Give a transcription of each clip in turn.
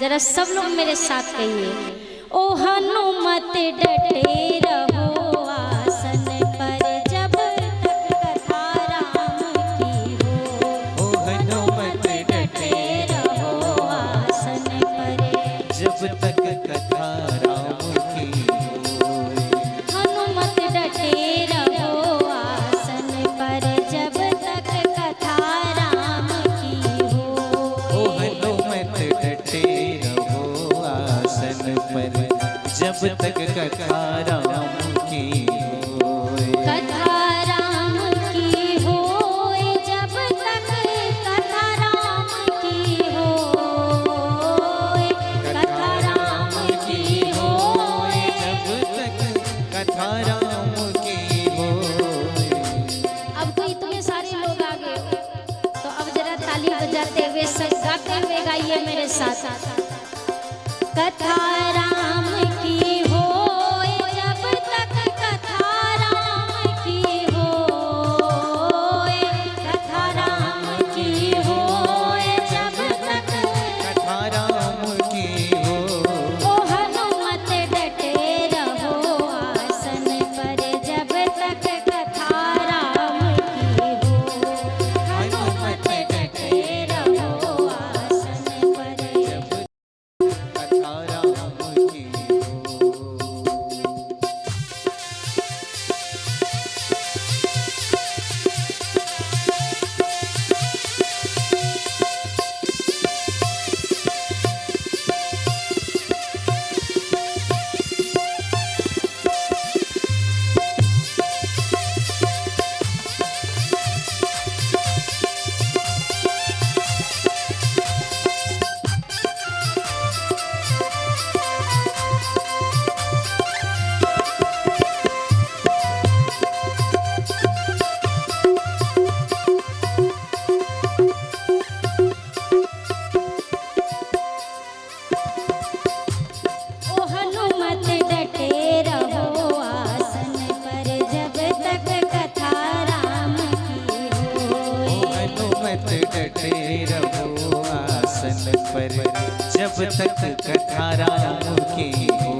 जरा सब लोग मेरे साथ कहिए, ओ हनुमत डटे रहो आसन पर जब तक कथा राम की हो। ओ हनुमत डटे रहो आसन पर जब तक कथा राम की हो। हनुमत डटे रहो आसन पर जब तक कथा राम की हो। ओ हनुमत डटे रहो आसन पर जब तक कथा राम की होए। कथा राम की होए जब तक कथा राम की होए। कथा राम की होए जब तक कथा राम की होए। अब तो इतने सारे लोग आ गए, तो अब जरा ताली बजाते हुए सब गाते हुए गाइए मेरे साथ। कथा राम की होए जब तक कथा राम की होए। कथा राम की होए जब तक कथा राम की हो। ओ हनुमत डटे रहो आसन पर जब तक कथा राम की हो। हनुमत डटे रहो आसन पर कथा राम की हो। ओ हनुमत डटे रहो आसन पर जब तक कथा राम की ओ होए। हनुमत डटे रहो आसन पर जब तक कथा राम की हो।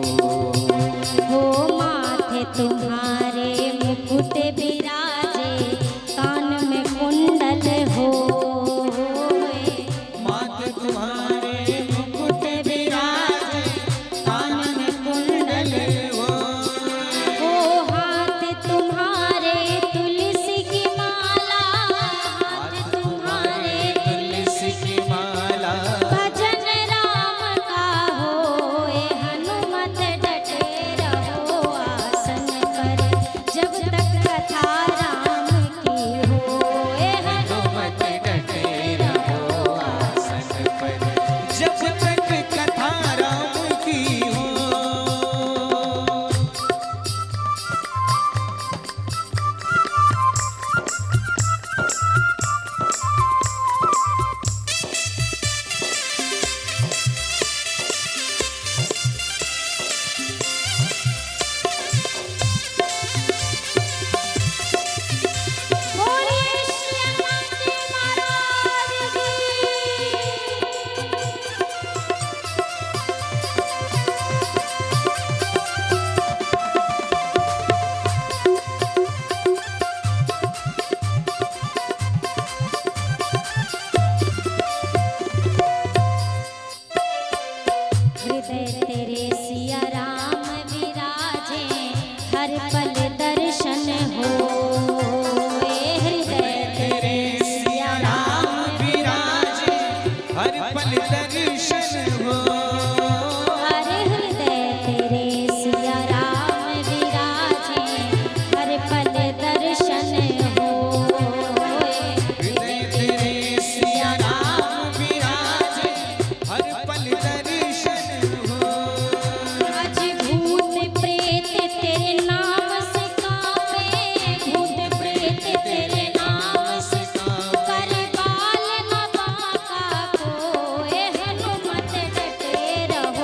हो माथे तुम्हारे मुकुट विराजे कान में कुंडल होए। मात तुम्हारे मुकुट विराजे कान में कुंडल हो। हो हाथ तुम्हारे तुलसी की माला। हाथ तुम्हारे तुलसी की माला। भजन राम का होए। हनुमत डटे रहो आसन पर जब तक कथा राम की होए। हनुमत डटे रहो आसन पर जब तक कथा राम की हो। बोलिए श्री हनुमान जी महाराज की। हृदय तेरे सिया राम विराजे हर पल दर्शन होए। हृदय तेरे सिया राम विराजे हर पल दर्शन हो। हरे हृदय तेरे सिया राम विराजे हर पल दर्शन होए। हृदय तेरे सिया राम विराजे हर पल दर्शन हो। आज भूत प्रेत तेरे नाम से कांपे। भूत प्रेत तेरे नाम से कर बाल न बाका कोए। हनुमत डटे रहो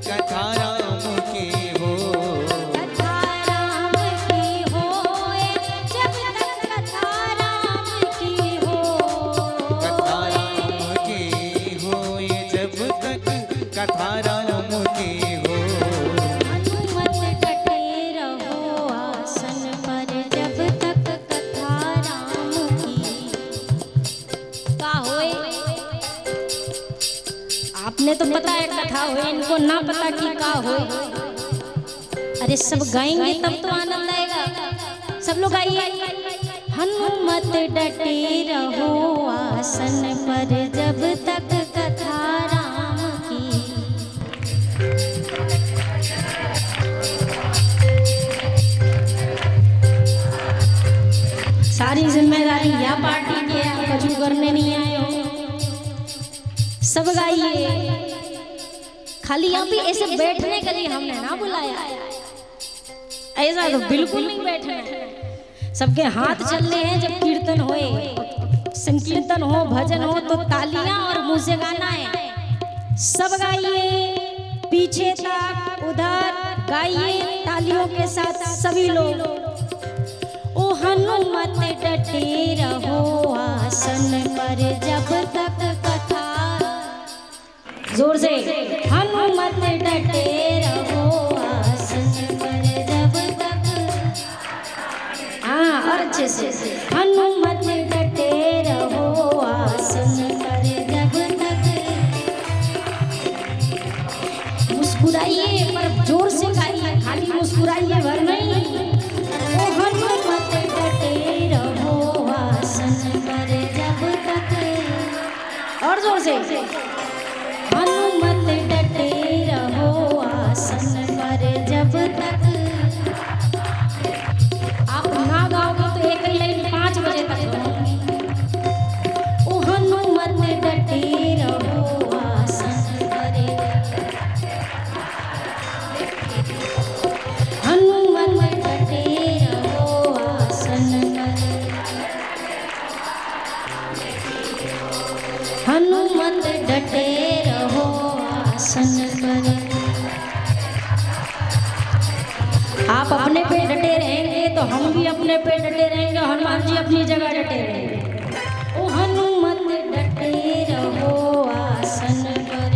कथा राम की हो। कथा राम की होए जब तक कथा राम की हो। कथा राम की हो ये जब तक कथा राम की हो। हनुमत डटे रहो आसन पर जब तक कथा राम की का होए। आपने तो पता है कथा होए, इनको ना पता कि का होए। अरे सब गाएंगे तब तो आनंद आएगा। सब लोग आइए। हनुमत डटे रहो आसन पर जब तक कथा राम की। सारी जिम्मेदारी या पार्टी की है, कछु करने नहीं आए हो। सब गाइए। खाली यहाँ पे ऐसे बैठने के लिए हमने ना बुलाया है, ऐसा तो बिल्कुल नहीं बैठना है। सबके हाथ चल रहे हैं। जब कीर्तन होए, संकीर्तन हो, भजन हो तो तालियां और मुंह से गाना है। सब गाइए, पीछे तक उधर गाइए तालियों के साथ सभी लोग। ओ हनुमत डटे रहो आसन पर जब तक कथा। जोर से हनुमत डटे रहो आसन पर जब तक। हाँ और अच्छे से हनुमत डटे रहो आसन पर जब तक। मुस्कुराइए पर जोर से गाइए, खाली मुस्कुराइए भर नहीं। ओ हनुमत डटे रहो आसन पर जब तक। और जोर से हनुमत डटे रहो आसन पर जब तक। आप ना गाओगे तो एक ही लाइन 5 बजे तक गाओगे। ओ हनुमत डटे रहो आसन पर। हनुमत डटे रहो आसन पर। हनुमत डटे रहो आसन पर। आप अपने पे डटे रहेंगे तो हम भी अपने पे डटे रहेंगे। हनुमान जी अपनी जगह डटे रहेंगे। ओ हनुमत डटे रहो आसन पर।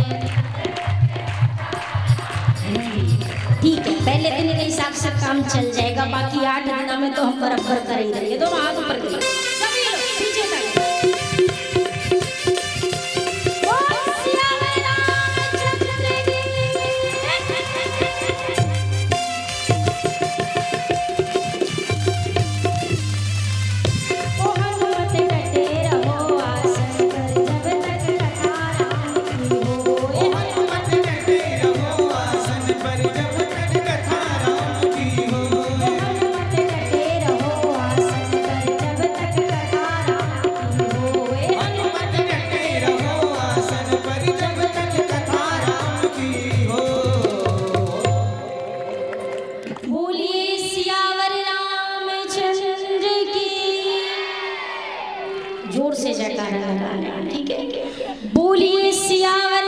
ठीक है, पहले दिन के हिसाब से काम चल जाएगा, बाकी 8 दिन में तो हम बराबर कर ही रहेंगे। दोनों हाथ ऊपर करिए, सभी लोग पीछे तक। जोर से जयकारा लगाना, ठीक है। बोलिए सियावर